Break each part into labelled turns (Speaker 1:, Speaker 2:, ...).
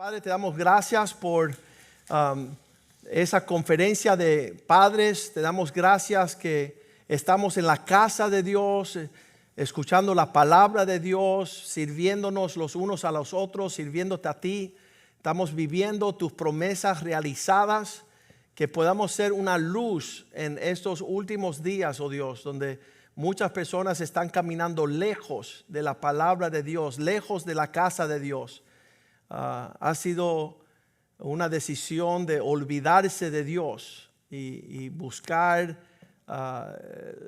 Speaker 1: Padre, te damos gracias por esa conferencia de padres. Te damos gracias que estamos en la casa de Dios, escuchando la palabra de Dios, sirviéndonos los unos a los otros, sirviéndote a ti. Estamos viviendo tus promesas realizadas, que podamos ser una luz en estos últimos días, oh Dios, donde muchas personas están caminando lejos de la palabra de Dios, lejos de la casa de Dios. Ha sido una decisión de olvidarse de Dios y buscar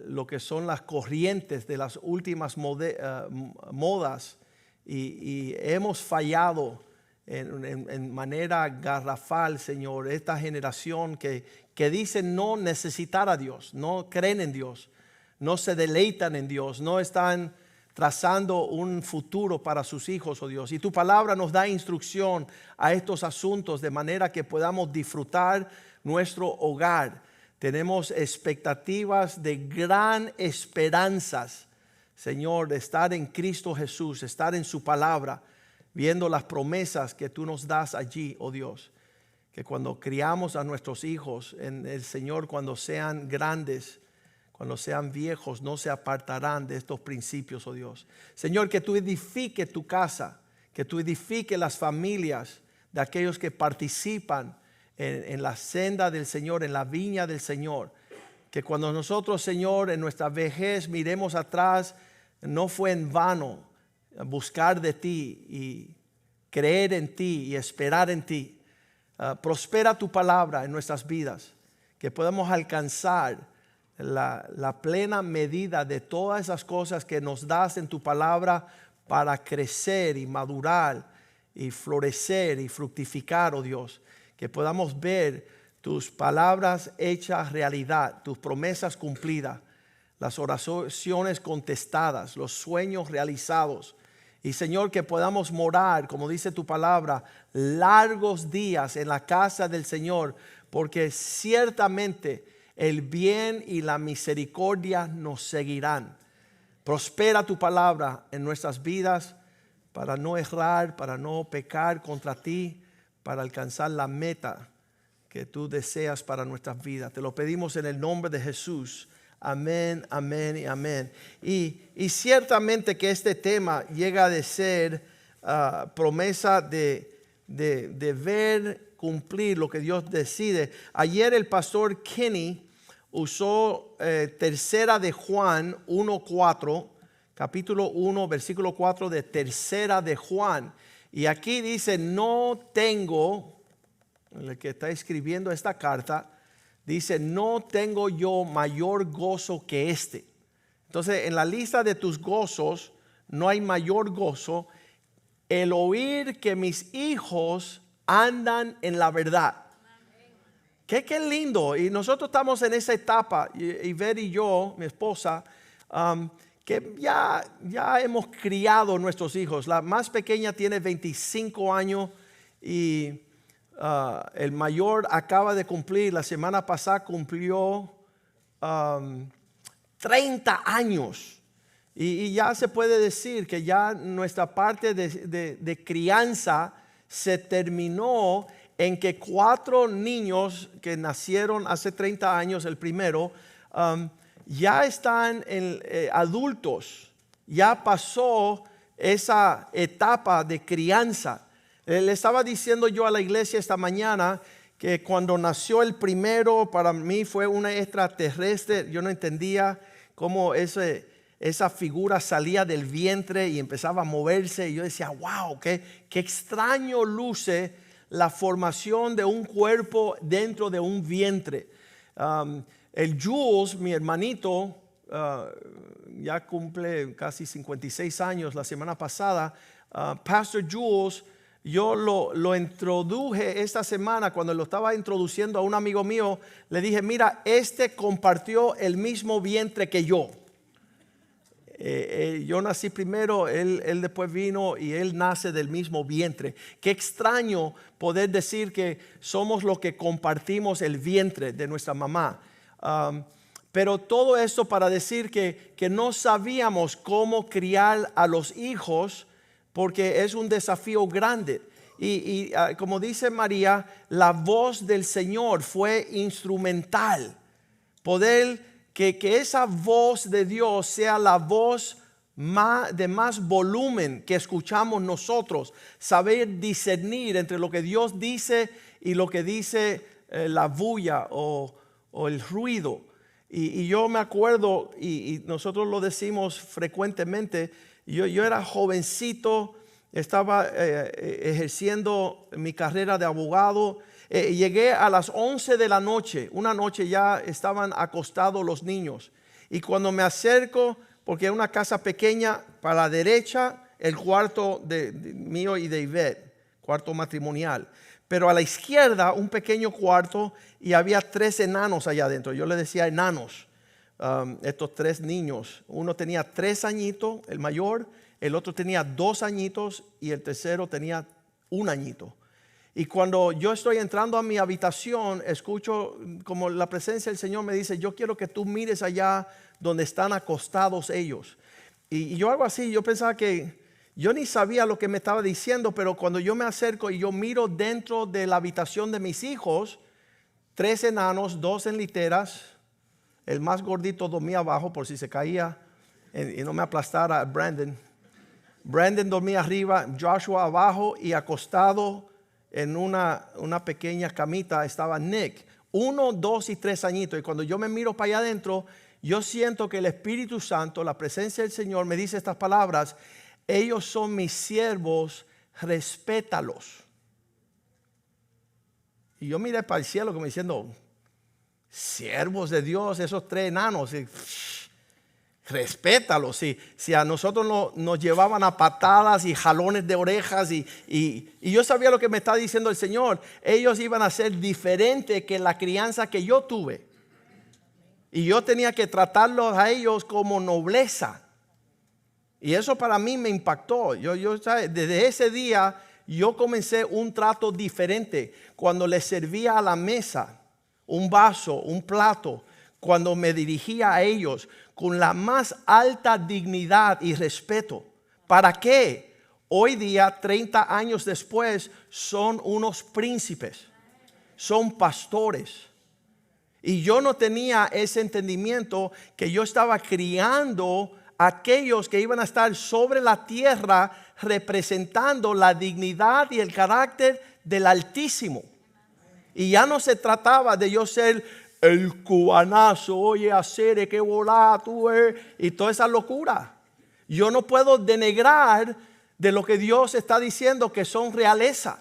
Speaker 1: lo que son las corrientes de las últimas modas y hemos fallado en manera garrafal, Señor. Esta generación que dice no necesitar a Dios, no creen en Dios, no se deleitan en Dios, no están trazando un futuro para sus hijos, oh Dios. Y tu palabra nos da instrucción a estos asuntos de manera que podamos disfrutar nuestro hogar. Tenemos expectativas de gran esperanzas, Señor, de estar en Cristo Jesús, estar en su palabra, viendo las promesas que tú nos das allí, oh Dios. Que cuando criamos a nuestros hijos en el Señor, cuando sean grandes, cuando sean viejos, no se apartarán de estos principios, oh Dios. Señor, que tú edifiques tu casa, que tú edifiques las familias de aquellos que participan en la senda del Señor, en la viña del Señor. Que cuando nosotros, Señor, en nuestra vejez miremos atrás, no fue en vano buscar de ti y creer en ti y esperar en ti. Prospera tu palabra en nuestras vidas, que podamos alcanzar la plena medida de todas esas cosas que nos das en tu palabra para crecer y madurar y florecer y fructificar, oh Dios. Que podamos ver tus palabras hechas realidad, tus promesas cumplidas, las oraciones contestadas, los sueños realizados. Y Señor, que podamos morar, como dice tu palabra, largos días en la casa del Señor, porque ciertamente el bien y la misericordia nos seguirán. Prospera tu palabra en nuestras vidas para no errar, para no pecar contra ti, para alcanzar la meta que tú deseas para nuestras vidas. Te lo pedimos en el nombre de Jesús. Amén, amén y amén. Y ciertamente que este tema llega a ser promesa de ver cumplir lo que Dios decide. Ayer el pastor Kenny usó tercera de Juan 1:4, capítulo 1, versículo 4 de tercera de Juan. Y aquí dice, no tengo, el que está escribiendo esta carta, dice, no tengo yo mayor gozo que este. Entonces, en la lista de tus gozos, no hay mayor gozo el oír que mis hijos andan en la verdad. Qué lindo. Y nosotros estamos en esa etapa, Iver y yo, mi esposa, que ya hemos criado nuestros hijos. La más pequeña tiene 25 años y el mayor acaba de cumplir, la semana pasada cumplió 30 años. Y ya se puede decir que ya nuestra parte de crianza se terminó en que 4 niños que nacieron hace 30 años, el primero, ya están adultos. Ya pasó esa etapa de crianza. Le estaba diciendo yo a la iglesia esta mañana que cuando nació el primero, para mí fue una extraterrestre. Yo no entendía cómo esa figura salía del vientre y empezaba a moverse. Y yo decía, wow, qué extraño luce la formación de un cuerpo dentro de un vientre. El Jules, mi hermanito, ya cumple casi 56 años la semana pasada. Pastor Jules, yo lo introduje esta semana cuando lo estaba introduciendo a un amigo mío. Le dije, mira, compartió el mismo vientre que yo. Yo nací primero, él después vino y él nace del mismo vientre. Qué extraño poder decir que somos los que compartimos el vientre de nuestra mamá. Pero todo esto para decir que no sabíamos cómo criar a los hijos, porque es un desafío grande. Como dice María, la voz del Señor fue instrumental. Poder que esa voz de Dios sea la voz de más volumen que escuchamos nosotros. Saber discernir entre lo que Dios dice y lo que dice la bulla o el ruido. Y yo me acuerdo, y nosotros lo decimos frecuentemente, yo era jovencito, estaba ejerciendo mi carrera de abogado. Llegué a las 11 de la noche, una noche ya estaban acostados los niños. Y cuando me acerco, porque era una casa pequeña, para la derecha el cuarto mío y de Ivette, cuarto matrimonial. Pero a la izquierda un pequeño cuarto y había 3 enanos allá adentro. Yo le decía enanos, estos 3 niños. Uno tenía 3 añitos, el mayor, el otro tenía 2 añitos y el tercero tenía 1 añito. Y cuando yo estoy entrando a mi habitación, escucho como la presencia del Señor me dice, yo quiero que tú mires allá donde están acostados ellos. Y yo hago así, yo pensaba que yo ni sabía lo que me estaba diciendo, pero cuando yo me acerco y yo miro dentro de la habitación de mis hijos, 3 enanos, 2 en literas, el más gordito dormía abajo por si se caía y no me aplastara Brandon. Brandon dormía arriba, Joshua abajo y acostado en una pequeña camita estaba Nick, 1, 2 y 3 añitos. Y cuando yo me miro para allá adentro, yo siento que el Espíritu Santo, la presencia del Señor me dice estas palabras: ellos son mis siervos, respétalos. Y yo miré para el cielo como diciendo, siervos de Dios, esos 3 enanos, respétalos. Si a nosotros nos llevaban a patadas y jalones de orejas y yo sabía lo que me está diciendo el Señor, ellos iban a ser diferentes que la crianza que yo tuve. Y yo tenía que tratarlos a ellos como nobleza. Y eso para mí me impactó. Desde ese día yo comencé un trato diferente. Cuando les servía a la mesa un vaso, un plato, cuando me dirigía a ellos con la más alta dignidad y respeto. ¿Para qué? Hoy día, 30 años después, son unos príncipes, son pastores. Y yo no tenía ese entendimiento que yo estaba criando aquellos que iban a estar sobre la tierra representando la dignidad y el carácter del Altísimo. Y ya no se trataba de yo ser el cubanazo, oye, hacer que volá, tú y toda esa locura. Yo no puedo denegrar de lo que Dios está diciendo que son realeza.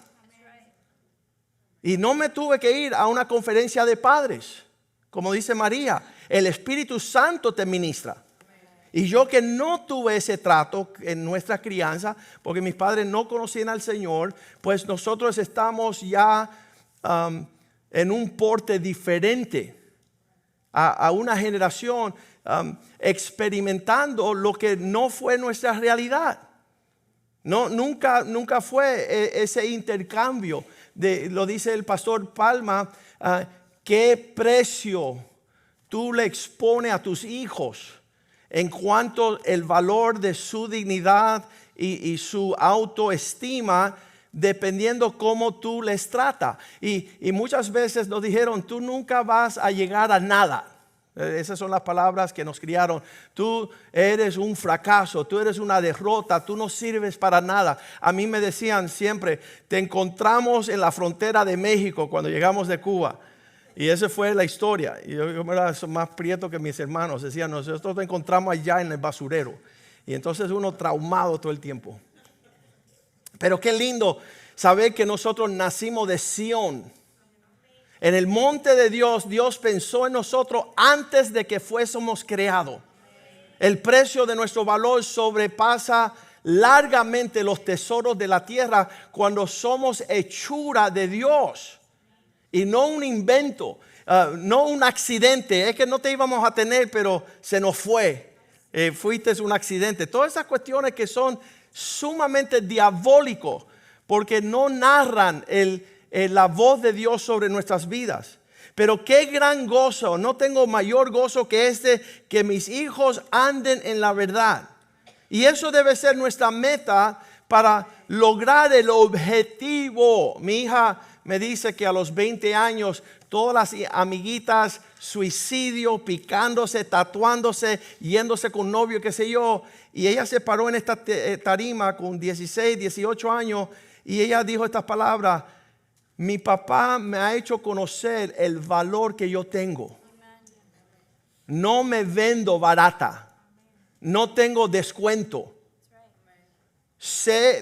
Speaker 1: Y no me tuve que ir a una conferencia de padres. Como dice María, el Espíritu Santo te ministra. Y yo que no tuve ese trato en nuestra crianza, porque mis padres no conocían al Señor, pues nosotros estamos ya en un porte diferente a una generación experimentando lo que no fue nuestra realidad. No, nunca fue ese intercambio. Lo dice el pastor Palma, ¿qué precio tú le expones a tus hijos en cuanto el valor de su dignidad y su autoestima, dependiendo cómo tú les tratas? Y muchas veces nos dijeron, tú nunca vas a llegar a nada. Esas son las palabras que nos criaron. Tú eres un fracaso, tú eres una derrota, tú no sirves para nada. A mí me decían siempre, te encontramos en la frontera de México cuando llegamos de Cuba. Y esa fue la historia. Y yo era más prieto que mis hermanos. Decían, nosotros te encontramos allá en el basurero. Y entonces uno traumado todo el tiempo. Pero qué lindo saber que nosotros nacimos de Sión. En el monte de Dios, Dios pensó en nosotros antes de que fuésemos creados. El precio de nuestro valor sobrepasa largamente los tesoros de la tierra cuando somos hechura de Dios. Y no un invento, no un accidente. Es que no te íbamos a tener, pero se nos fue. Fuiste un accidente. Todas esas cuestiones que son sumamente diabólicos porque no narran la voz de Dios sobre nuestras vidas. Pero qué gran gozo, no tengo mayor gozo que que mis hijos anden en la verdad. Y eso debe ser nuestra meta para lograr el objetivo. Mi hija me dice que a los 20 años todas las amiguitas, suicidio, picándose, tatuándose, yéndose con novio, qué sé yo. Y ella se paró en esta tarima con 16, 18 años y ella dijo estas palabras: mi papá me ha hecho conocer el valor que yo tengo. No me vendo barata. No tengo descuento.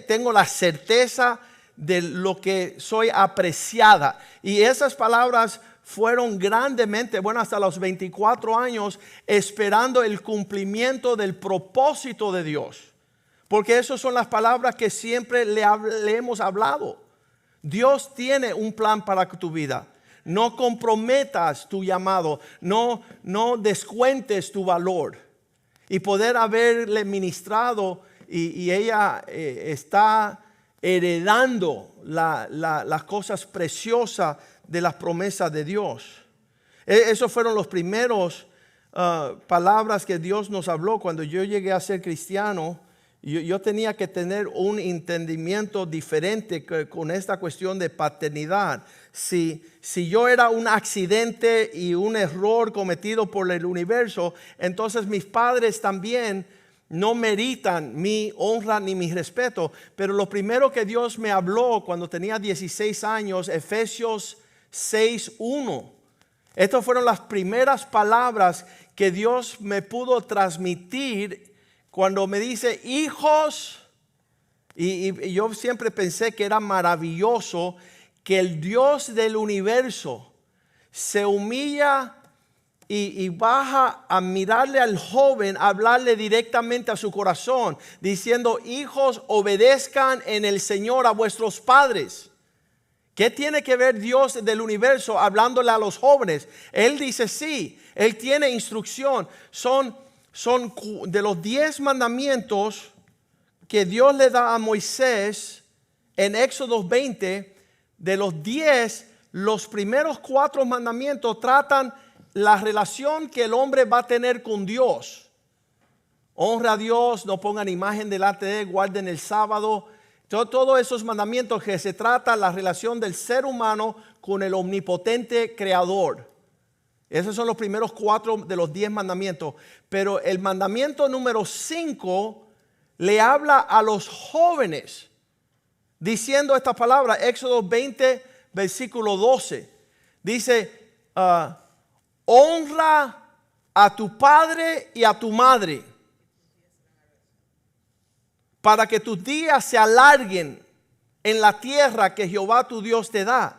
Speaker 1: Tengo la certeza de lo que soy apreciada. Y esas palabras fueron grandemente, bueno, hasta los 24 años, esperando el cumplimiento del propósito de Dios. Porque esas son las palabras que siempre le hemos hablado. Dios tiene un plan para tu vida. No comprometas tu llamado. No descuentes tu valor. Y poder haberle ministrado y ella está heredando las cosas preciosas de las promesas de Dios. Esos fueron los primeros palabras que Dios nos habló cuando yo llegué a ser cristiano. Yo tenía que tener un entendimiento diferente con esta cuestión de paternidad. Si yo era un accidente y un error cometido por el universo, entonces mis padres también no meritan mi honra ni mi respeto. Pero lo primero que Dios me habló cuando tenía 16 años, Efesios 6:1. Estas fueron las primeras palabras que Dios me pudo transmitir cuando me dice hijos. Y yo siempre pensé que era maravilloso que el Dios del universo se humilla y baja a mirarle al joven, a hablarle directamente a su corazón, diciendo: hijos, obedezcan en el Señor a vuestros padres. ¿Qué tiene que ver Dios del universo hablándole a los jóvenes? Él dice sí, Él tiene instrucción. Son de los 10 mandamientos que Dios le da a Moisés en Éxodo 20. De los 10, los primeros 4 mandamientos tratan la relación que el hombre va a tener con Dios. Honra a Dios, no pongan imagen delante de él, guarden el sábado. Todos esos mandamientos que se trata la relación del ser humano con el omnipotente creador. Esos son los primeros 4 de los 10 mandamientos. Pero el mandamiento número 5 le habla a los jóvenes, diciendo esta palabra. Éxodo 20, versículo 12. Dice: honra a tu padre y a tu madre, para que tus días se alarguen en la tierra que Jehová tu Dios te da.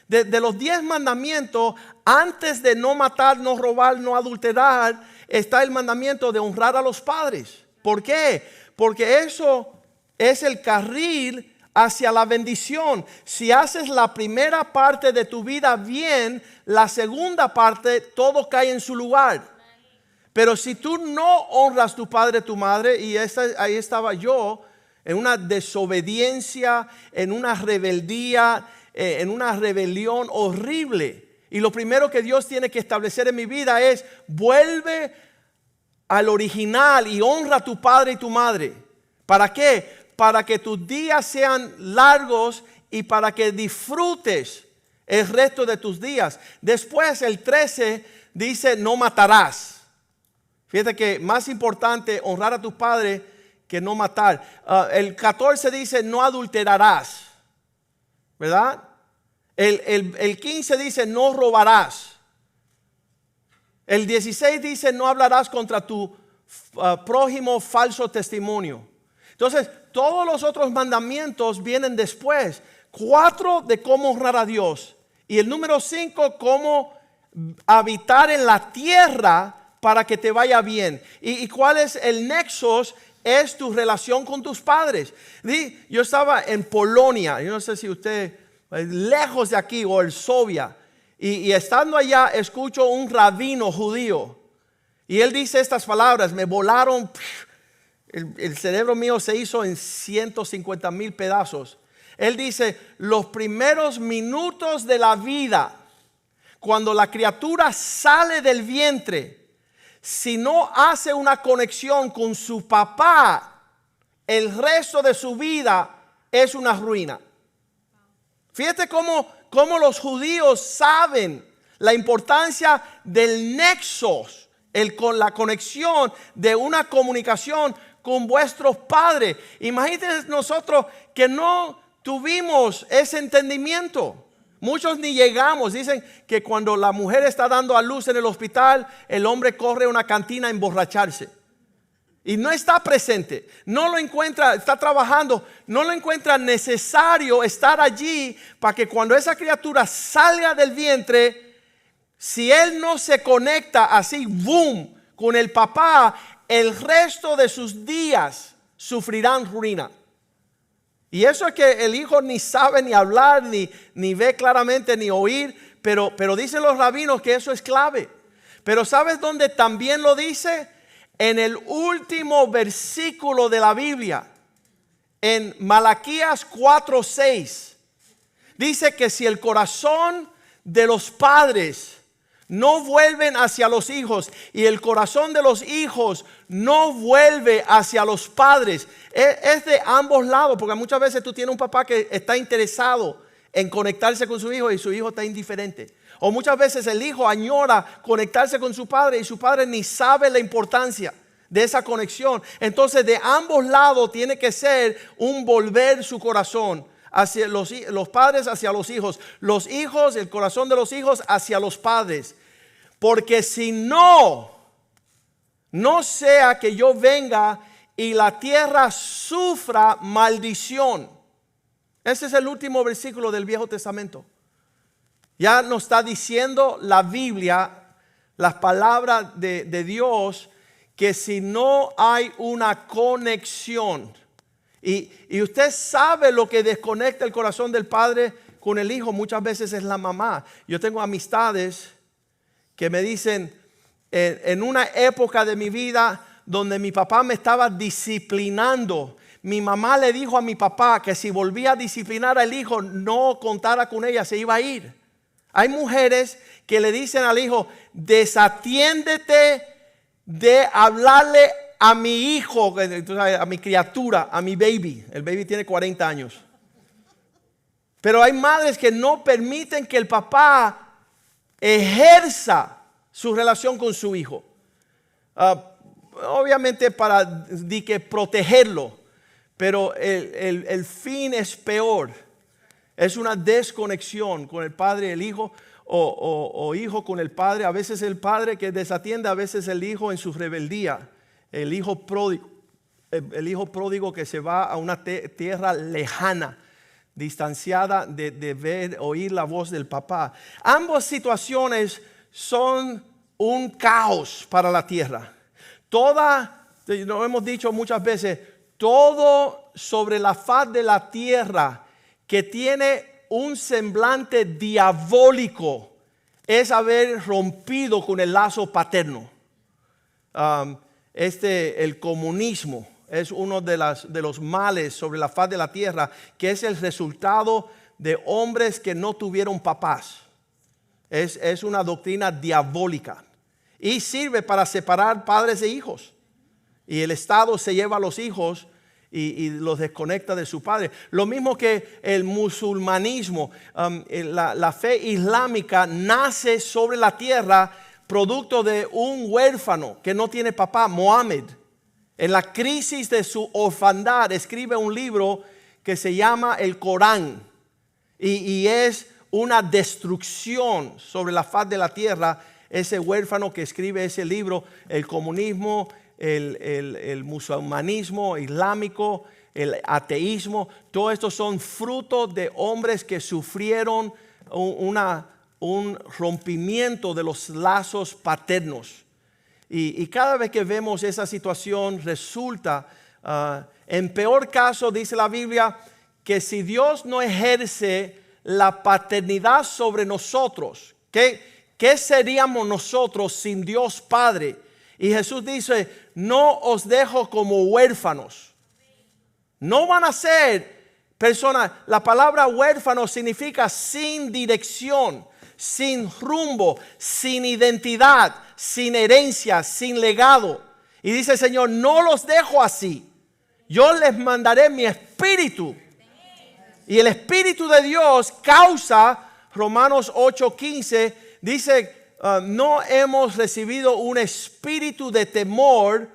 Speaker 1: De los 10 mandamientos, antes de no matar, no robar, no adulterar, está el mandamiento de honrar a los padres. ¿Por qué? Porque eso es el carril hacia la bendición. Si haces la primera parte de tu vida bien, la segunda parte todo cae en su lugar. Pero si tú no honras a tu padre y tu madre, y ahí estaba yo, en una desobediencia, en una rebeldía, en una rebelión horrible. Y lo primero que Dios tiene que establecer en mi vida es: vuelve al original y honra a tu padre y tu madre. ¿Para qué? Para que tus días sean largos y para que disfrutes el resto de tus días. Después el 13 dice: no matarás. Fíjate que más importante honrar a tus padres que no matar. El 14 dice: no adulterarás, ¿verdad? El 15 dice: no robarás. El 16 dice: no hablarás contra tu prójimo falso testimonio. Entonces, todos los otros mandamientos vienen después. 4 de cómo honrar a Dios. Y el número 5, cómo habitar en la tierra para que te vaya bien. ¿Y cuál es el nexo? Es tu relación con tus padres. Yo estaba en Polonia, yo no sé si usted, lejos de aquí, o el Sovia, y estando allá escucho un rabino judío, y él dice estas palabras, me volaron, el cerebro mío se hizo en 150,000 pedazos. Él dice: los primeros minutos de la vida, cuando la criatura sale del vientre, si no hace una conexión con su papá, el resto de su vida es una ruina. Fíjate cómo los judíos saben la importancia del nexo, con la conexión de una comunicación con vuestros padres. Imagínense nosotros que no tuvimos ese entendimiento. Muchos ni llegamos. Dicen que cuando la mujer está dando a luz en el hospital, el hombre corre a una cantina a emborracharse. Y no está presente, no lo encuentra, está trabajando, no lo encuentra necesario estar allí para que cuando esa criatura salga del vientre, si él no se conecta así, boom, con el papá, el resto de sus días sufrirán ruina. Y eso es que el hijo ni sabe ni hablar, ni ve claramente, ni oír, pero dicen los rabinos que eso es clave. Pero ¿sabes dónde también lo dice? En el último versículo de la Biblia, en Malaquías 4:6, dice que si el corazón de los padres no vuelven hacia los hijos y el corazón de los hijos no vuelve hacia los padres, es de ambos lados, porque muchas veces tú tienes un papá que está interesado en conectarse con su hijo y su hijo está indiferente. O muchas veces el hijo añora conectarse con su padre y su padre ni sabe la importancia de esa conexión. Entonces de ambos lados tiene que ser un volver su corazón hacia los padres hacia los hijos, el corazón de los hijos hacia los padres. Porque si no sea que yo venga y la tierra sufra maldición. Ese es el último versículo del Viejo Testamento. Ya nos está diciendo la Biblia, las palabras de Dios, que si no hay una conexión, y usted sabe lo que desconecta el corazón del padre con el hijo, muchas veces es la mamá. Yo tengo amistades que me dicen, en una época de mi vida donde mi papá me estaba disciplinando, mi mamá le dijo a mi papá que si volvía a disciplinar al hijo, no contara con ella, se iba a ir. Hay mujeres que le dicen al hijo, desatiéndete de hablarle a mi hijo, a mi criatura, a mi baby. El baby tiene 40 años. Pero hay madres que no permiten que el papá ejerza su relación con su hijo. Obviamente para protegerlo, pero el fin es peor. Es una desconexión con el padre y el hijo, o hijo con el padre. A veces el padre que desatiende, a veces el hijo en su rebeldía. El hijo pródigo que se va a una tierra lejana, distanciada de oír la voz del papá. Ambas situaciones son un caos para la tierra. Lo hemos dicho muchas veces, todo sobre la faz de la tierra que tiene un semblante diabólico es haber rompido con el lazo paterno. El comunismo es uno de los males sobre la faz de la tierra, que es el resultado de hombres que no tuvieron papás. Es una doctrina diabólica y sirve para separar padres e hijos. Y el Estado se lleva a los hijos y los desconecta de su padre. Lo mismo que el musulmanismo, la fe islámica nace sobre la tierra producto de un huérfano que no tiene papá, Mohammed. En la crisis de su orfandad escribe un libro que se llama el Corán y es una destrucción sobre la faz de la tierra. Ese huérfano que escribe ese libro, el comunismo, el musulmanismo islámico, el ateísmo, todo esto son frutos de hombres que sufrieron un rompimiento de los lazos paternos. Y cada vez que vemos esa situación resulta, en peor caso dice la Biblia, que si Dios no ejerce la paternidad sobre nosotros, ¿qué seríamos nosotros sin Dios Padre? Y Jesús dice, no os dejo como huérfanos. No van a ser personas. La palabra huérfano significa sin dirección, sin rumbo, sin identidad, sin herencia, sin legado. Y dice el Señor, no los dejo así. Yo les mandaré mi espíritu. Y el espíritu de Dios causa, Romanos 8:15, dice, no hemos recibido un espíritu de temor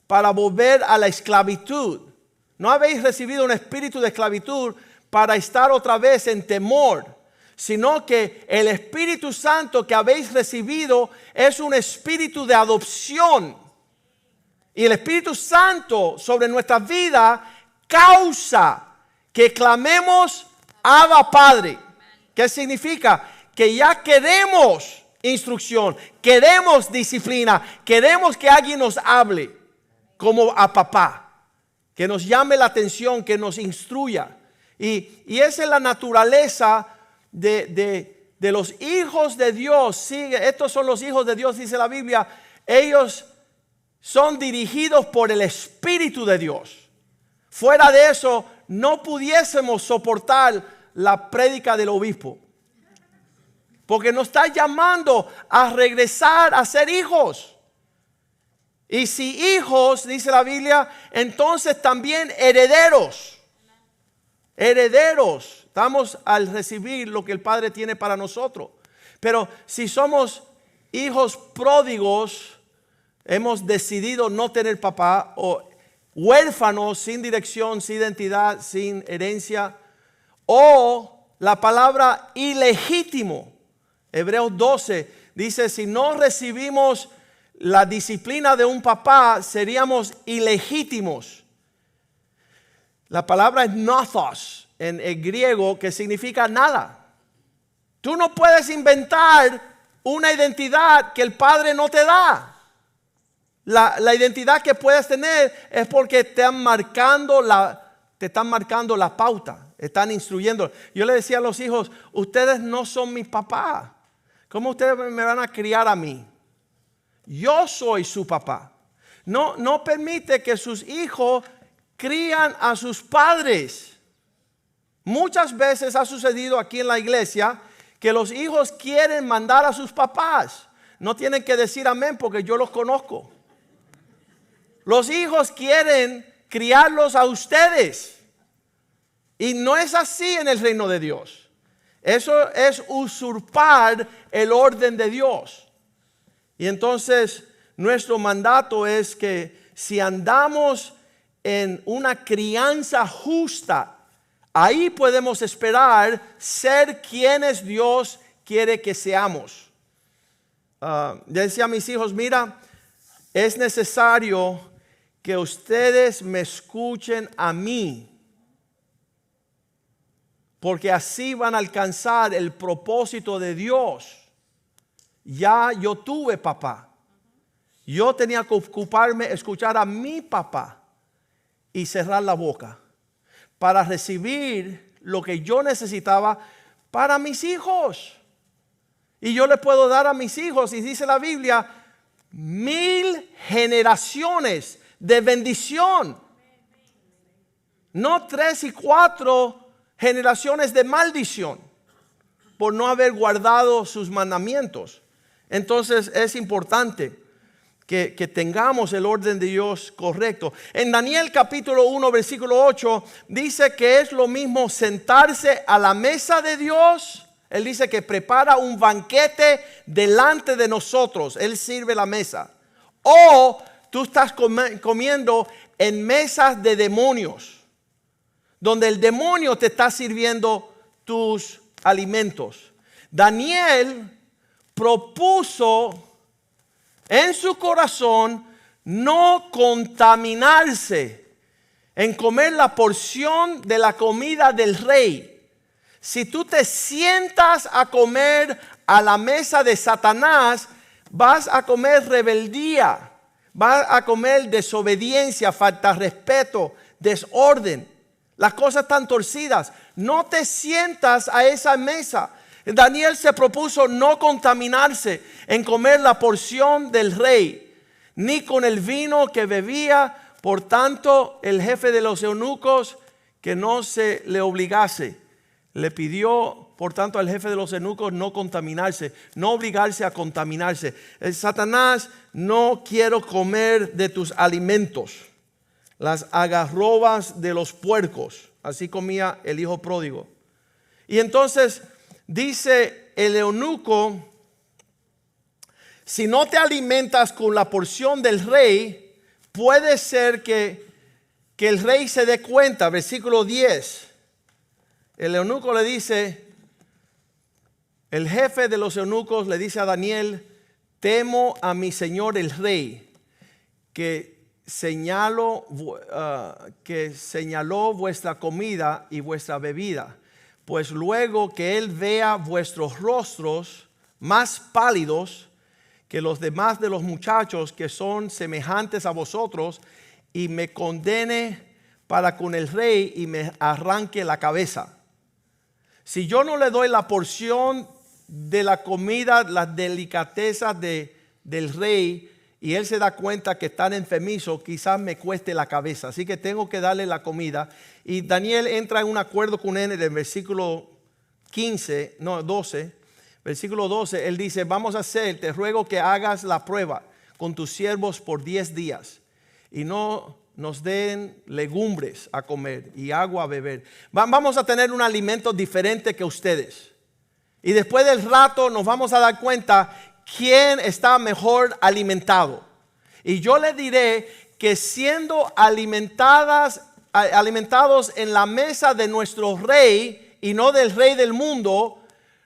Speaker 1: para volver a la esclavitud. No habéis recibido un espíritu de esclavitud para estar otra vez en temor, sino que el Espíritu Santo que habéis recibido es un espíritu de adopción. Y el Espíritu Santo sobre nuestra vida causa que clamemos Abba Padre. ¿Qué significa? Que ya queremos instrucción, queremos disciplina, queremos que alguien nos hable como a papá, que nos llame la atención, que nos instruya. Y esa es la naturaleza de los hijos de Dios. Sigue, estos son los hijos de Dios, dice la Biblia. Ellos son dirigidos por el Espíritu de Dios. Fuera de eso, no pudiésemos soportar la prédica del obispo, porque nos está llamando a regresar a ser hijos. Y si hijos, dice la Biblia, entonces también herederos. Herederos. Estamos al recibir lo que el Padre tiene para nosotros. Pero si somos hijos pródigos, hemos decidido no tener papá, o huérfanos sin dirección, sin identidad, sin herencia, o la palabra ilegítimo. Hebreos 12 dice, si no recibimos la disciplina de un papá, seríamos ilegítimos. La palabra es nothos en el griego, que significa nada. Tú no puedes inventar una identidad que el Padre no te da. La identidad que puedes tener es porque te están marcando la pauta, están instruyendo. Yo le decía a los hijos, ustedes no son mis papás. ¿Cómo ustedes me van a criar a mí? Yo soy su papá. No permite que sus hijos crían a sus padres. Muchas veces ha sucedido aquí en la iglesia que los hijos quieren mandar a sus papás. No tienen que decir amén porque yo los conozco. Los hijos quieren criarlos a ustedes. Y no es así en el reino de Dios. Eso es usurpar el orden de Dios. Y entonces nuestro mandato es que si andamos en una crianza justa, ahí podemos esperar ser quienes Dios quiere que seamos. Ya decía a mis hijos, mira, es necesario que ustedes me escuchen a mí, porque así van a alcanzar el propósito de Dios. Ya yo tuve papá. Yo tenía que ocuparme, escuchar a mi papá y cerrar la boca para recibir lo que yo necesitaba para mis hijos. Y yo le puedo dar a mis hijos, y dice la Biblia, 1000 generaciones de bendición. No 3 y 4 generaciones de maldición por no haber guardado sus mandamientos. Entonces es importante que tengamos el orden de Dios correcto. En Daniel capítulo 1 versículo 8 dice que es lo mismo sentarse a la mesa de Dios. Él dice que prepara un banquete delante de nosotros. Él sirve la mesa. O tú estás comiendo en mesas de demonios, donde el demonio te está sirviendo tus alimentos. Daniel propuso en su corazón no contaminarse en comer la porción de la comida del rey. Si tú te sientas a comer a la mesa de Satanás, vas a comer rebeldía, vas a comer desobediencia, falta de respeto, desorden. Las cosas están torcidas. No te sientas a esa mesa. Daniel se propuso no contaminarse en comer la porción del rey, ni con el vino que bebía. Por tanto, el jefe de los eunucos, que no se le obligase, le pidió, por tanto, al jefe de los eunucos no contaminarse, no obligarse a contaminarse. Satanás, no quiero comer de tus alimentos. las algarrobas de los puercos. Así comía el hijo pródigo. Y entonces dice el eunuco: si no te alimentas con la porción del rey, puede ser que el rey se dé cuenta. Versículo 10. El eunuco le dice, el jefe de los eunucos le dice a Daniel: temo a mi señor el rey, que señaló vuestra comida y vuestra bebida, pues luego que él vea vuestros rostros más pálidos que los demás de los muchachos que son semejantes a vosotros, y me condene para con el rey y me arranque la cabeza. Si yo no le doy la porción de la comida, las delicadezas del rey, y él se da cuenta que están enfermizos, quizás me cueste la cabeza. Así que tengo que darle la comida. Y Daniel entra en un acuerdo con él en el versículo 12. Versículo 12, él dice: vamos a hacer, te ruego que hagas la prueba con tus siervos por 10 días y no nos den legumbres a comer y agua a beber. Vamos a tener un alimento diferente que ustedes. Y después del rato nos vamos a dar cuenta quién está mejor alimentado. Y yo le diré que siendo alimentados en la mesa de nuestro rey y no del rey del mundo,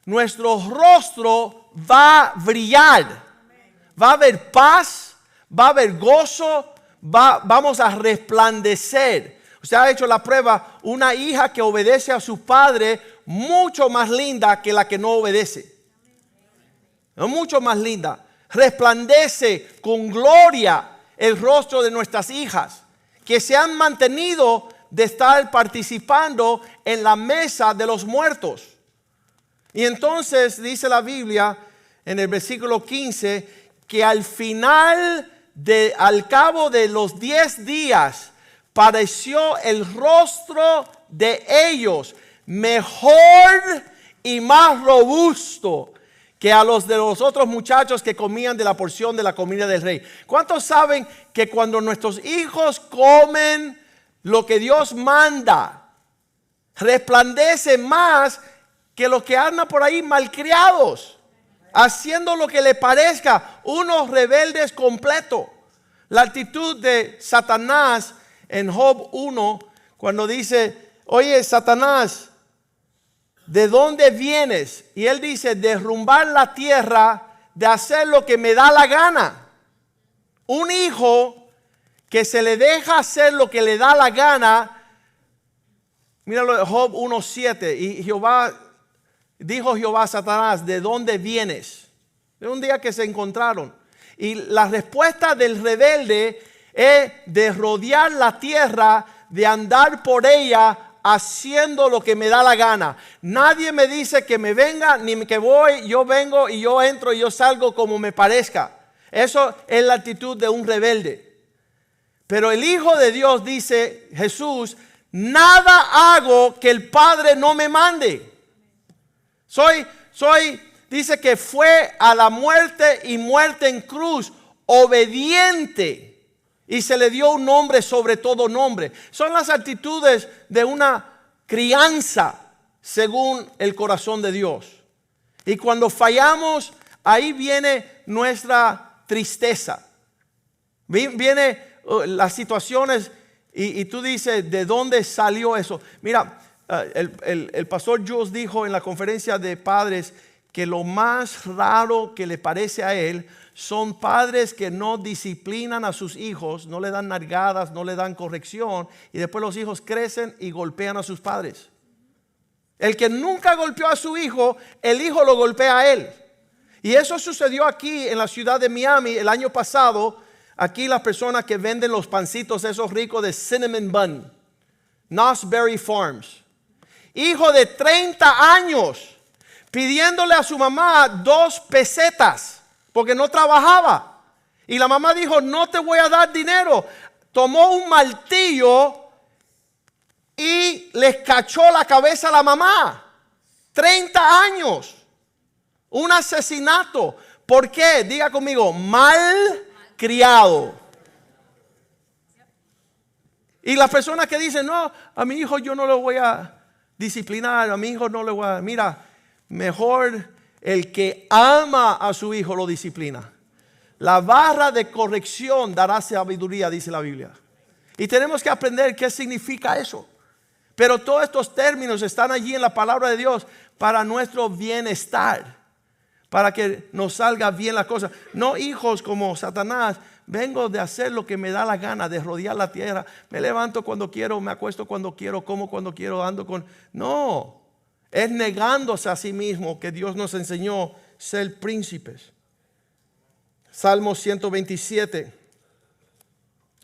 Speaker 1: nuestro rostro va a brillar. Va a haber paz, va a haber gozo, vamos a resplandecer. Usted ha hecho la prueba: una hija que obedece a su padre, mucho más linda que la que no obedece. Mucho más linda. Resplandece con gloria el rostro de nuestras hijas, que se han mantenido de estar participando en la mesa de los muertos. Y entonces dice la Biblia en el versículo 15 que al cabo de los 10 días, pareció el rostro de ellos mejor y más robusto que a los de los otros muchachos que comían de la porción de la comida del rey. ¿Cuántos saben que cuando nuestros hijos comen lo que Dios manda, resplandece más que los que andan por ahí malcriados, haciendo lo que le parezca, unos rebeldes completos? La actitud de Satanás en Job 1, cuando dice: oye, Satanás, ¿de dónde vienes? Y él dice: derrumbar la tierra, de hacer lo que me da la gana. Un hijo que se le deja hacer lo que le da la gana. Míralo, Job 1:7. Y dijo Jehová a Satanás: ¿de dónde vienes? De un día que se encontraron. Y la respuesta del rebelde es de rodear la tierra, de andar por ella haciendo lo que me da la gana. Nadie me dice que me venga ni que voy. Yo vengo y yo entro y yo salgo como me parezca. Eso es la actitud de un rebelde. Pero el Hijo de Dios, dice Jesús: nada hago que el Padre no me mande. Dice que fue a la muerte y muerte en cruz, obediente, y se le dio un nombre sobre todo nombre. Son las actitudes de una crianza según el corazón de Dios. Y cuando fallamos, ahí viene nuestra tristeza. Viene las situaciones y tú dices: ¿de dónde salió eso? Mira, el pastor Jules dijo en la conferencia de padres que lo más raro que le parece a él son padres que no disciplinan a sus hijos, no le dan nalgadas, no le dan corrección, y después los hijos crecen y golpean a sus padres. El que nunca golpeó a su hijo, el hijo lo golpea a él. Y eso sucedió aquí en la ciudad de Miami el año pasado. Aquí las personas que venden los pancitos esos ricos de Cinnamon Bun, Knott's Berry Farms, hijo de 30 años, pidiéndole a su mamá 2 pesetas porque no trabajaba. Y la mamá dijo: no te voy a dar dinero. Tomó un martillo y les cachó la cabeza a la mamá. 30 años. Un asesinato. ¿Por qué? Diga conmigo: mal criado. Y las personas que dicen, no, a mi hijo yo no lo voy a disciplinar, a mi hijo no le voy a... Mira, mejor el que ama a su hijo lo disciplina. La barra de corrección dará sabiduría, dice la Biblia. Y tenemos que aprender qué significa eso. Pero todos estos términos están allí en la palabra de Dios para nuestro bienestar, para que nos salga bien la cosa. No hijos como Satanás, vengo de hacer lo que me da la gana, de rodear la tierra. Me levanto cuando quiero, me acuesto cuando quiero, como cuando quiero, ando con... No, es negándose a sí mismo que Dios nos enseñó ser príncipes. Salmo 127,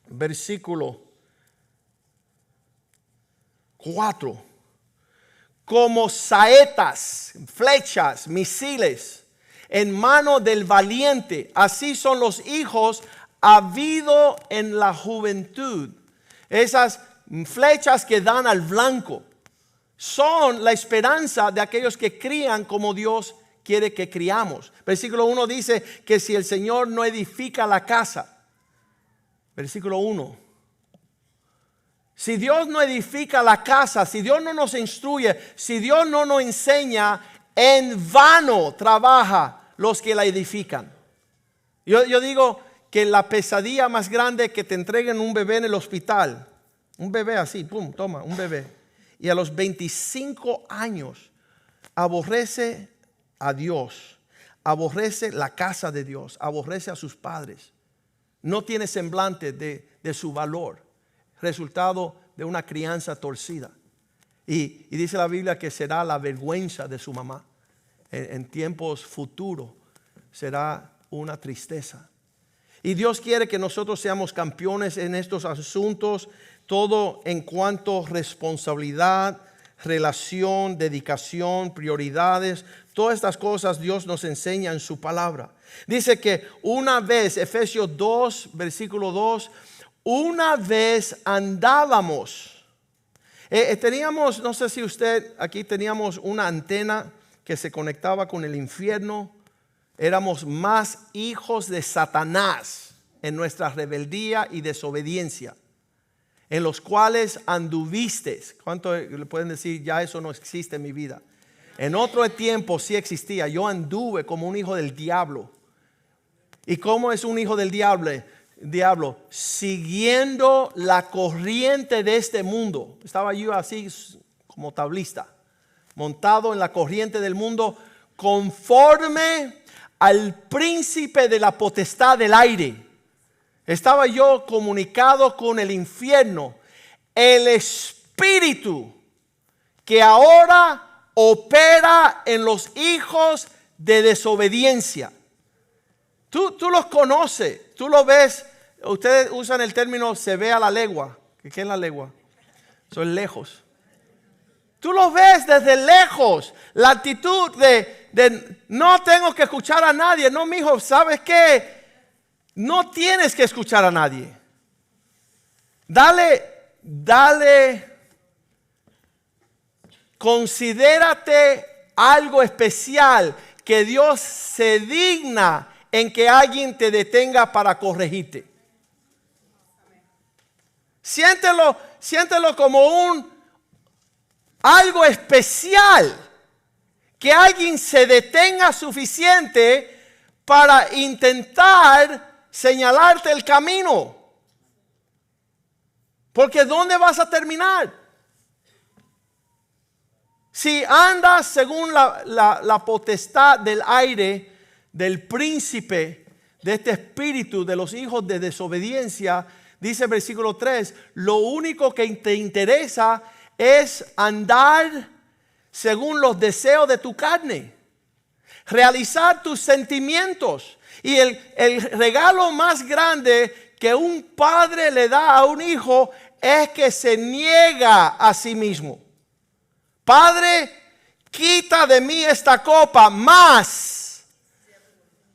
Speaker 1: versículo 4. Como saetas, flechas, misiles en mano del valiente, así son los hijos habido en la juventud. Esas flechas que dan al blanco son la esperanza de aquellos que crían como Dios quiere que criamos. Versículo 1 dice que si el Señor no edifica la casa, versículo 1, si Dios no edifica la casa, si Dios no nos instruye, si Dios no nos enseña, en vano trabaja los que la edifican. Yo digo que la pesadilla más grande que te entreguen un bebé en el hospital, un bebé así, pum, toma, un bebé, y a los 25 años aborrece a Dios, aborrece la casa de Dios, aborrece a sus padres, no tiene semblante de su valor, resultado de una crianza torcida. Y dice la Biblia que será la vergüenza de su mamá. En tiempos futuros será una tristeza. Y Dios quiere que nosotros seamos campeones en estos asuntos, todo en cuanto a responsabilidad, relación, dedicación, prioridades. Todas estas cosas Dios nos enseña en su palabra. Dice que una vez, Efesios 2, versículo 2, una vez andábamos. Teníamos, no sé si usted, aquí teníamos una antena que se conectaba con el infierno. Éramos más hijos de Satanás en nuestra rebeldía y desobediencia, en los cuales anduviste. ¿Cuánto le pueden decir? Ya eso no existe en mi vida. En otro tiempo sí existía. Yo anduve como un hijo del diablo. ¿Y cómo es un hijo del diablo? Siguiendo la corriente de este mundo. Estaba yo así como tablista, montado en la corriente del mundo, conforme al príncipe de la potestad del aire. Estaba yo comunicado con el infierno, el espíritu que ahora opera en los hijos de desobediencia. Tú los conoces, tú lo ves. Ustedes usan el término se ve a la legua. ¿Qué es la legua? Eso es lejos. Tú lo ves desde lejos. La actitud de no tengo que escuchar a nadie. No, mi hijo, ¿sabes qué? No tienes que escuchar a nadie. Dale. Considérate algo especial que Dios se digna en que alguien te detenga para corregirte. Siéntelo como algo especial, que alguien se detenga suficiente para intentar señalarte el camino. Porque ¿dónde vas a terminar? Si andas según la potestad del aire, del príncipe, de este espíritu, de los hijos de desobediencia, dice el versículo 3, lo único que te interesa es andar según los deseos de tu carne, realizar tus sentimientos. Y el regalo más grande que un padre le da a un hijo es que se niega a sí mismo. Padre, quita de mí esta copa, mas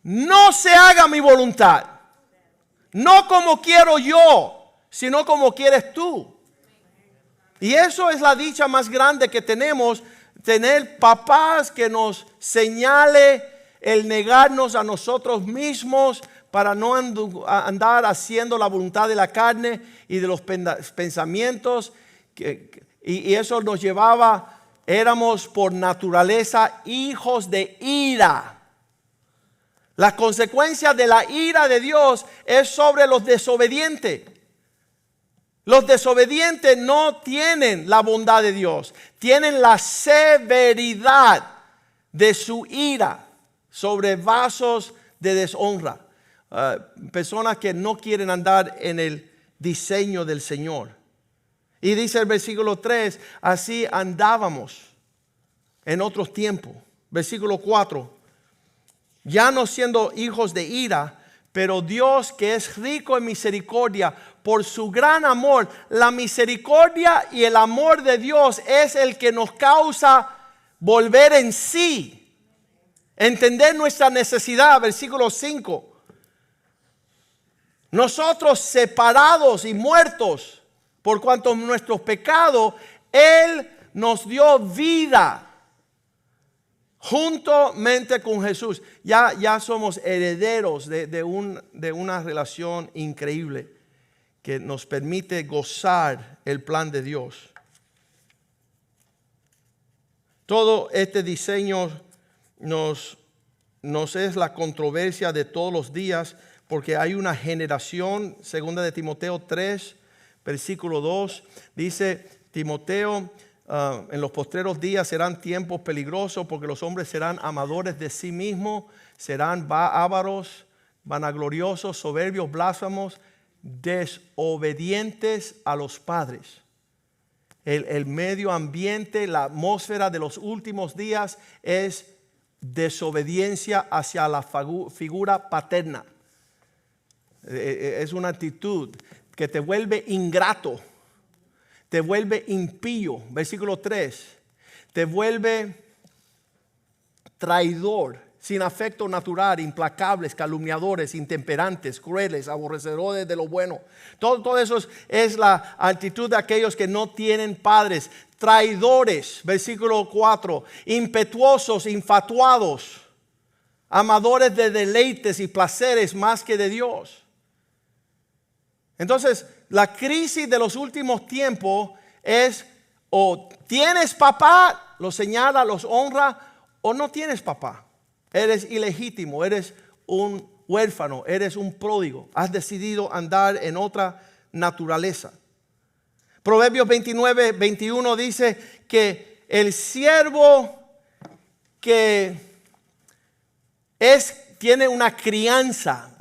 Speaker 1: no se haga mi voluntad. No como quiero yo, sino como quieres tú. Y eso es la dicha más grande que tenemos, tener papás que nos señale el negarnos a nosotros mismos para no andar haciendo la voluntad de la carne y de los pensamientos. Y eso nos llevaba, éramos por naturaleza hijos de ira. La consecuencia de la ira de Dios es sobre los desobedientes. Los desobedientes no tienen la bondad de Dios, tienen la severidad de su ira sobre vasos de deshonra. Personas que no quieren andar en el diseño del Señor. Y dice el versículo 3, así andábamos en otros tiempos. Versículo 4, ya no siendo hijos de ira, pero Dios, que es rico en misericordia, por su gran amor, la misericordia y el amor de Dios es el que nos causa volver en sí, entender nuestra necesidad. Versículo 5, nosotros separados y muertos por cuanto nuestros pecados, Él nos dio vida juntamente con Jesús. Ya somos herederos de una relación increíble que nos permite gozar el plan de Dios. Todo este diseño nos es la controversia de todos los días, porque hay una generación, segunda de Timoteo 3, versículo 2, dice Timoteo, en los postreros días serán tiempos peligrosos, porque los hombres serán amadores de sí mismos, serán ávaros, vanagloriosos, soberbios, blasfemos, desobedientes a los padres. El medio ambiente, la atmósfera de los últimos días es desobediencia hacia la figura paterna. Es una actitud que te vuelve ingrato, te vuelve impío. Versículo 3, te vuelve traidor, sin afecto natural, implacables, calumniadores, intemperantes, crueles, aborrecedores de lo bueno. Todo eso es la actitud de aquellos que no tienen padres. Traidores, versículo 4, impetuosos, infatuados, amadores de deleites y placeres más que de Dios. Entonces, la crisis de los últimos tiempos es o tienes papá, lo señala, los honra, o no tienes papá. Eres ilegítimo, eres un huérfano, eres un pródigo. Has decidido andar en otra naturaleza. Proverbios 29, 21 dice que el siervo que tiene una crianza,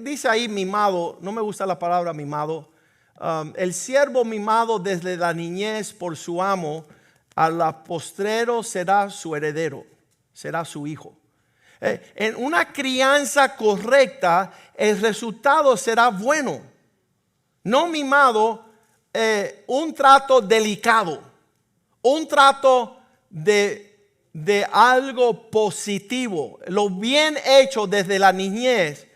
Speaker 1: dice ahí mimado, no me gusta la palabra mimado. El siervo mimado desde la niñez por su amo, a la postrero será su heredero, será su hijo. En una crianza correcta, el resultado será bueno. No mimado, un trato delicado, un trato de algo positivo, lo bien hecho desde la niñez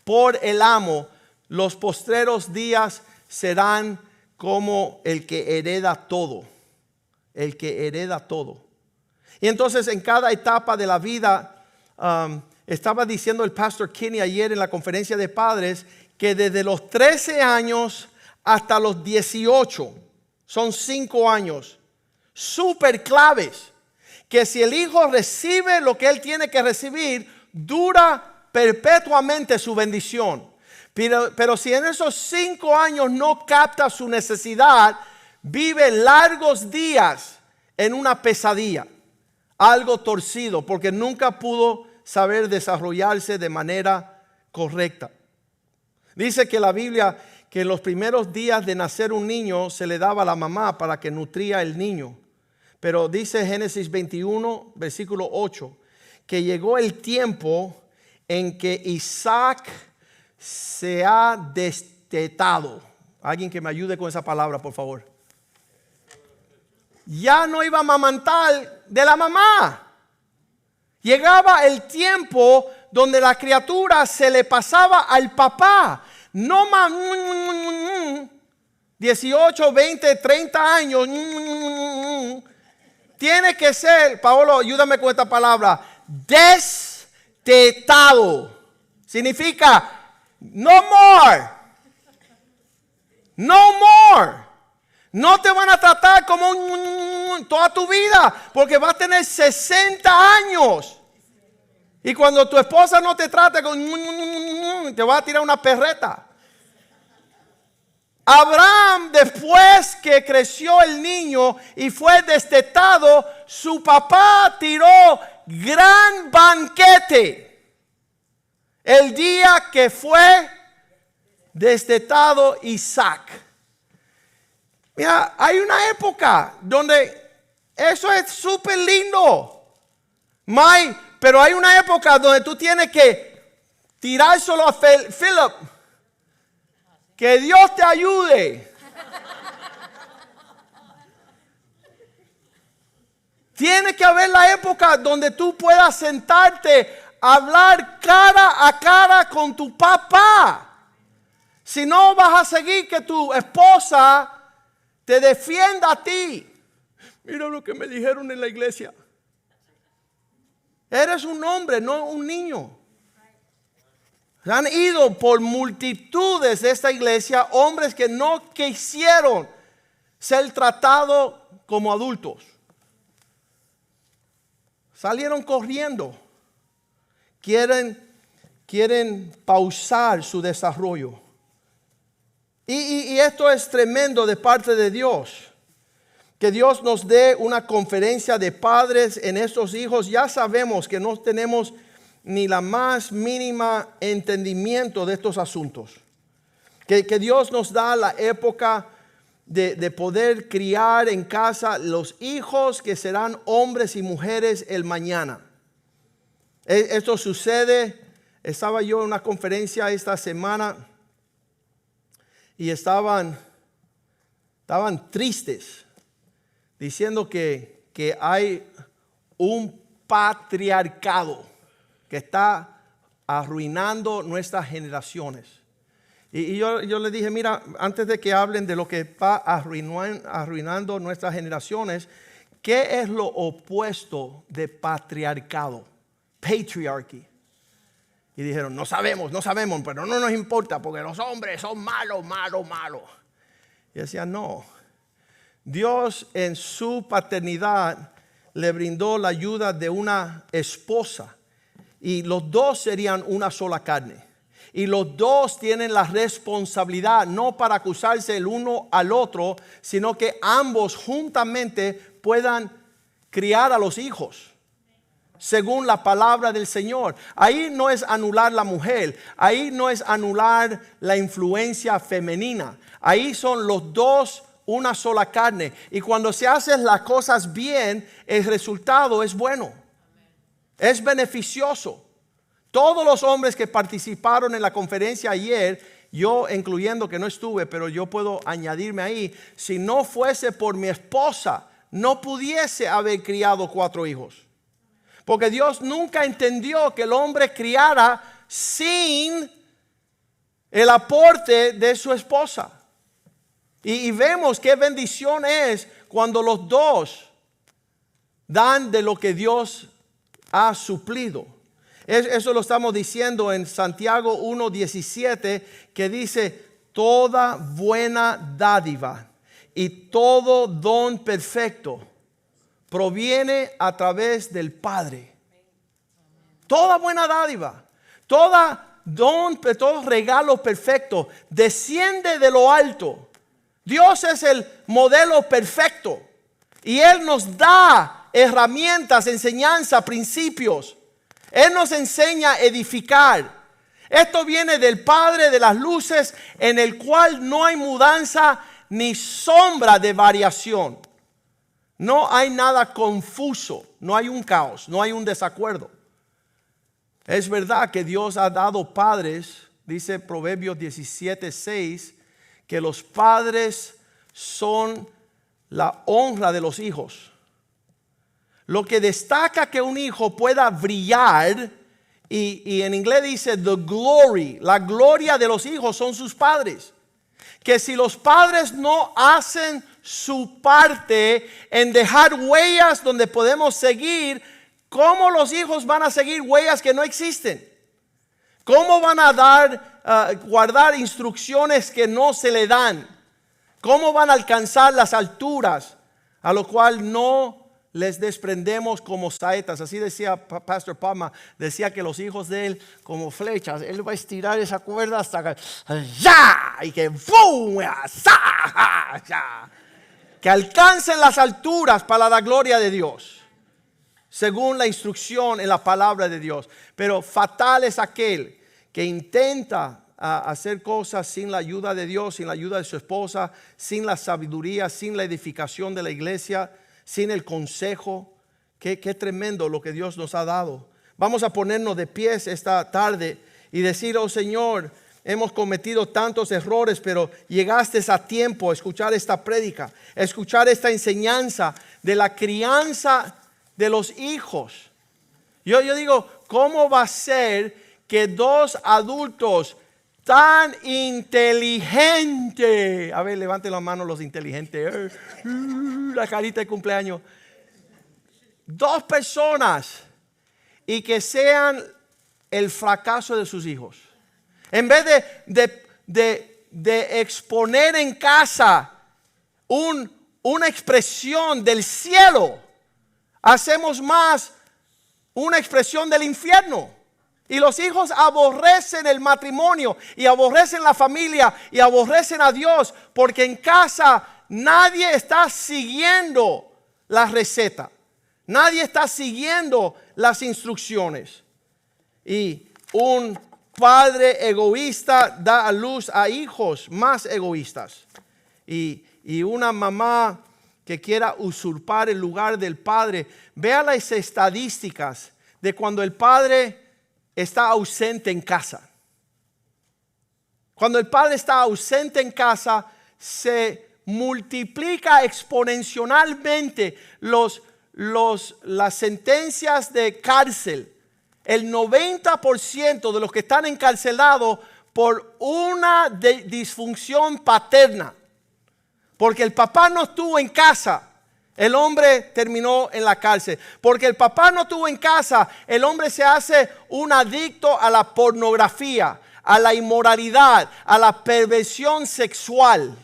Speaker 1: por el amo. Los postreros días serán como el que hereda todo, el que hereda todo. Y entonces en cada etapa de la vida, estaba diciendo el pastor Kenny ayer en la conferencia de padres, que desde los 13 años hasta los 18, son 5 años, súper claves, que si el hijo recibe lo que él tiene que recibir, dura perpetuamente su bendición. Pero si en esos 5 años no capta su necesidad, vive largos días en una pesadilla, algo torcido, porque nunca pudo saber desarrollarse de manera correcta. Dice que la Biblia, que en los primeros días de nacer un niño se le daba a la mamá para que nutría el niño. Pero dice Génesis 21, versículo 8, que llegó el tiempo en que Isaac se ha destetado. Alguien que me ayude con esa palabra, por favor. Ya no iba a amamantar de la mamá. Llegaba el tiempo donde la criatura se le pasaba al papá. No más 18, 20, 30 años. Tiene que ser, Paolo, ayúdame con esta palabra, destetado. Significa No more. No more. No te van a tratar como toda tu vida, porque vas a tener 60 años. Y cuando tu esposa no te trate con te va a tirar una perreta. Abraham, después que creció el niño y fue destetado, su papá tiró gran banquete el día que fue destetado Isaac. Mira, hay una época donde eso es súper lindo, pero hay una época donde tú tienes que tirar solo a Philip. Que Dios te ayude. Tiene que haber la época donde tú puedas sentarte a hablar cara a cara con tu papá. Si no, vas a seguir que tu esposa te defienda a ti. Mira lo que me dijeron en la iglesia. Eres un hombre, no un niño. Han ido por multitudes de esta iglesia hombres que no quisieron ser tratados como adultos. Salieron corriendo. Quieren pausar su desarrollo. Y esto es tremendo de parte de Dios. Que Dios nos dé una conferencia de padres en estos hijos. Ya sabemos que no tenemos ni la más mínima entendimiento de estos asuntos. Que Dios nos da la época de poder criar en casa los hijos que serán hombres y mujeres el mañana. Esto sucede. Estaba yo en una conferencia esta semana y estaban tristes diciendo que hay un patriarcado que está arruinando nuestras generaciones. Y yo le dije, mira, antes de que hablen de lo que está arruinando nuestras generaciones, ¿qué es lo opuesto de patriarcado? Patriarchy. Y dijeron, no sabemos, pero no nos importa porque los hombres son malos. Y decía, no. Dios en su paternidad le brindó la ayuda de una esposa. Y los dos serían una sola carne. Y los dos tienen la responsabilidad, no para acusarse el uno al otro, sino que ambos juntamente puedan criar a los hijos, según la palabra del Señor. Ahí no es anular la mujer, ahí no es anular la influencia femenina. Ahí son los dos una sola carne. Y cuando se hacen las cosas bien, el resultado es bueno. Es beneficioso. Todos los hombres que participaron en la conferencia ayer, yo incluyendo que no estuve, pero yo puedo añadirme ahí, si no fuese por mi esposa, no pudiese haber criado 4 hijos. Porque Dios nunca entendió que el hombre criara sin el aporte de su esposa. Y vemos qué bendición es cuando los dos dan de lo que Dios ha suplido. Eso lo estamos diciendo en Santiago 1:17, que dice, toda buena dádiva y todo don perfecto proviene a través del Padre. Toda buena dádiva, todo regalo perfecto desciende de lo alto. Dios es el modelo perfecto y Él nos da herramientas, enseñanza, principios. Él nos enseña a edificar. Esto viene del Padre de las luces, en el cual no hay mudanza ni sombra de variación. No hay nada confuso, no hay un caos, no hay un desacuerdo. Es verdad que Dios ha dado padres, dice Proverbios 17:6, que los padres son la honra de los hijos. Lo que destaca que un hijo pueda brillar, y en inglés dice the glory, la gloria de los hijos son sus padres. Que si los padres no hacen su parte en dejar huellas donde podemos seguir, ¿cómo los hijos van a seguir huellas que no existen? ¿Cómo van a guardar instrucciones que no se le dan? ¿Cómo van a alcanzar las alturas a lo cual no les desprendemos como saetas? Así decía Pastor Palma, decía que los hijos de él como flechas, él va a estirar esa cuerda hasta que ¡ya! Y que ¡bum! ¡Ya! Que alcancen las alturas para la gloria de Dios, según la instrucción en la palabra de Dios. Pero fatal es aquel que intenta hacer cosas sin la ayuda de Dios, sin la ayuda de su esposa, sin la sabiduría, sin la edificación de la iglesia, sin el consejo. Qué tremendo lo que Dios nos ha dado. Vamos a ponernos de pies esta tarde y decir: oh Señor, hemos cometido tantos errores, pero llegaste a tiempo a escuchar esta prédica, a escuchar esta enseñanza de la crianza de los hijos. Yo digo, ¿cómo va a ser que dos adultos tan inteligentes, a ver, levanten la mano los inteligentes, la carita de cumpleaños, dos personas, y que sean el fracaso de sus hijos? En vez de exponer en casa una expresión del cielo, hacemos más una expresión del infierno. Y los hijos aborrecen el matrimonio y aborrecen la familia y aborrecen a Dios, porque en casa nadie está siguiendo la receta, nadie está siguiendo las instrucciones. Y un padre egoísta da a luz a hijos más egoístas. Y una mamá que quiera usurpar el lugar del padre. Vea las estadísticas de cuando el padre está ausente en casa. Cuando el padre está ausente en casa, se multiplica exponencialmente las sentencias de cárcel. El 90% de los que están encarcelados por una disfunción paterna. Porque el papá no estuvo en casa, el hombre terminó en la cárcel. Porque el papá no estuvo en casa, el hombre se hace un adicto a la pornografía, a la inmoralidad, a la perversión sexual,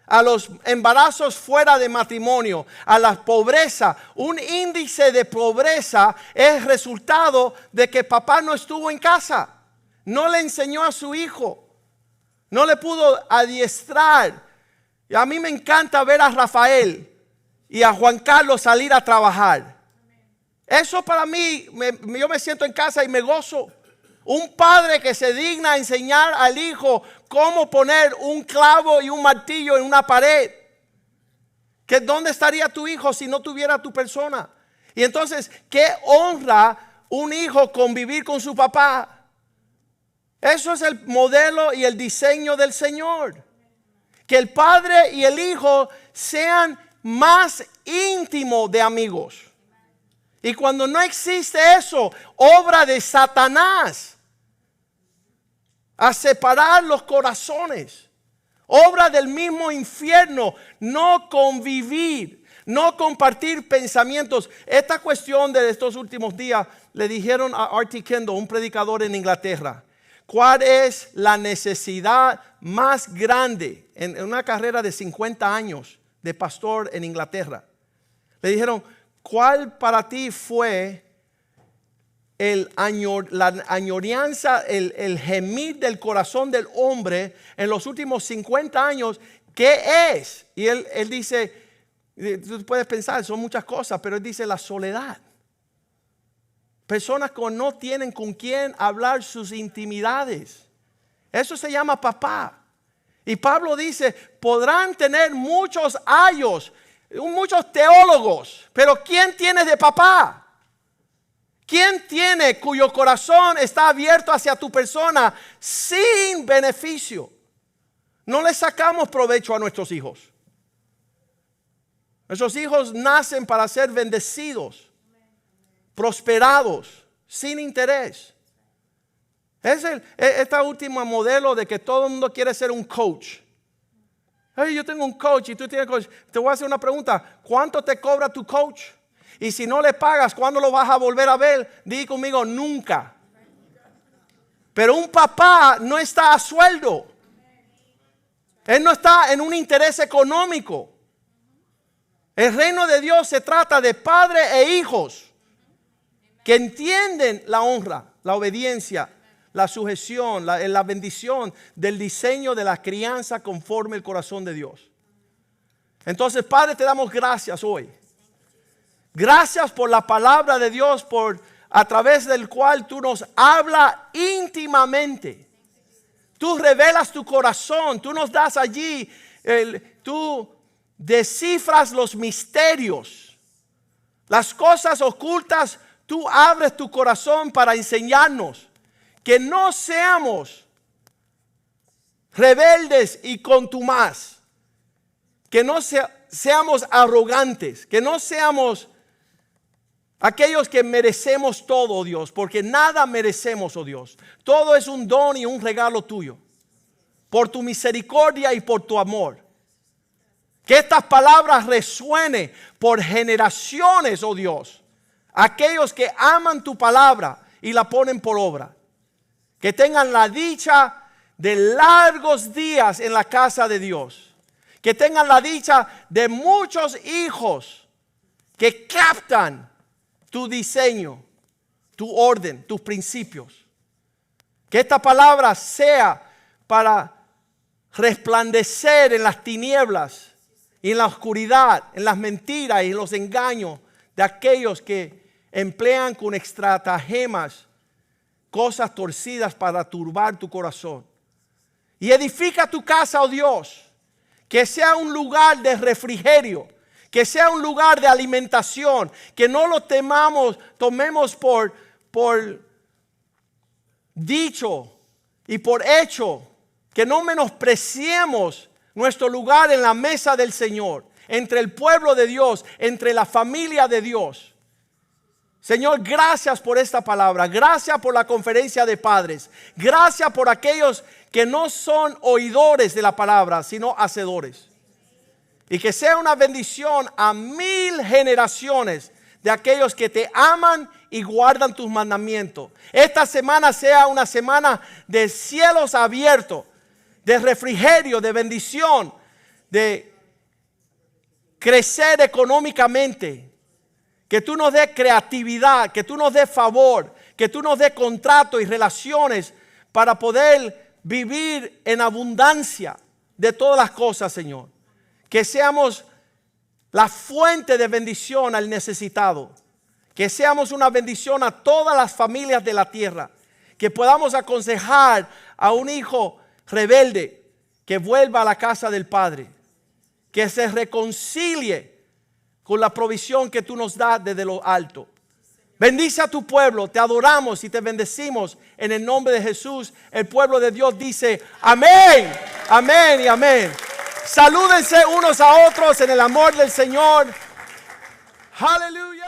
Speaker 1: a los embarazos fuera de matrimonio, a la pobreza. Un índice de pobreza es resultado de que papá no estuvo en casa, no le enseñó a su hijo, no le pudo adiestrar. Y a mí me encanta ver a Rafael y a Juan Carlos salir a trabajar. Eso para mí, yo me siento en casa y me gozo. Un padre que se digna a enseñar al hijo cómo poner un clavo y un martillo en una pared. ¿Que dónde estaría tu hijo si no tuviera tu persona? Y entonces, ¿qué honra un hijo convivir con su papá? Eso es el modelo y el diseño del Señor. Que el padre y el hijo sean más íntimos de amigos. Y cuando no existe eso, obra de Satanás a separar los corazones, obra del mismo infierno, no convivir, no compartir pensamientos. Esta cuestión de estos últimos días le dijeron a R.T. Kendall, un predicador en Inglaterra, ¿cuál es la necesidad más grande en una carrera de 50 años de pastor en Inglaterra? Le dijeron, ¿cuál para ti fue la añoranza, el gemir del corazón del hombre en los últimos 50 años? ¿Qué es? Y él dice, tú puedes pensar, son muchas cosas, pero él dice la soledad. Personas que no tienen con quién hablar sus intimidades. Eso se llama papá. Y Pablo dice, podrán tener muchos ayos, muchos teólogos, pero ¿quién tiene de papá? ¿Quién tiene cuyo corazón está abierto hacia tu persona sin beneficio? No le sacamos provecho a nuestros hijos. Nuestros hijos nacen para ser bendecidos, prosperados, sin interés. Es esta última modelo de que todo el mundo quiere ser un coach. Hey, yo tengo un coach y tú tienes coach. Te voy a hacer una pregunta. ¿Cuánto te cobra tu coach? Y si no le pagas, ¿cuándo lo vas a volver a ver? Di conmigo, nunca. Pero un papá no está a sueldo. Él no está en un interés económico. El reino de Dios se trata de padres e hijos que entienden la honra, la obediencia, la sujeción, la bendición del diseño de la crianza conforme el corazón de Dios. Entonces, Padre, te damos gracias hoy. Gracias por la palabra de Dios, a través del cual tú nos hablas íntimamente. Tú revelas tu corazón, tú nos das allí, tú descifras los misterios, las cosas ocultas. Tú abres tu corazón para enseñarnos que no seamos rebeldes y contumaz, que no seamos arrogantes, que no seamos aquellos que merecemos todo, oh Dios, porque nada merecemos, oh Dios. Todo es un don y un regalo tuyo, por tu misericordia y por tu amor. Que estas palabras resuenen por generaciones, oh Dios. Aquellos que aman tu palabra y la ponen por obra. Que tengan la dicha de largos días en la casa de Dios. Que tengan la dicha de muchos hijos que captan tu diseño, tu orden, tus principios. Que esta palabra sea para resplandecer en las tinieblas y en la oscuridad, en las mentiras y en los engaños de aquellos que emplean con estratagemas cosas torcidas para turbar tu corazón. Y edifica tu casa, oh Dios, que sea un lugar de refrigerio, que sea un lugar de alimentación, que no lo tomemos por dicho y por hecho, que no menospreciemos nuestro lugar en la mesa del Señor, entre el pueblo de Dios, entre la familia de Dios. Señor, gracias por esta palabra, gracias por la conferencia de padres, gracias por aquellos que no son oidores de la palabra, sino hacedores. Y que sea una bendición a 1000 generaciones de aquellos que te aman y guardan tus mandamientos. Esta semana sea una semana de cielos abiertos, de refrigerio, de bendición, de crecer económicamente. Que tú nos des creatividad, que tú nos des favor, que tú nos des contratos y relaciones para poder vivir en abundancia de todas las cosas, Señor. Que seamos la fuente de bendición al necesitado. Que seamos una bendición a todas las familias de la tierra. Que podamos aconsejar a un hijo rebelde que vuelva a la casa del Padre. Que se reconcilie con la provisión que tú nos das desde lo alto. Bendice a tu pueblo, te adoramos y te bendecimos en el nombre de Jesús. El pueblo de Dios dice amén, amén y amén. Salúdense unos a otros en el amor del Señor. Aleluya.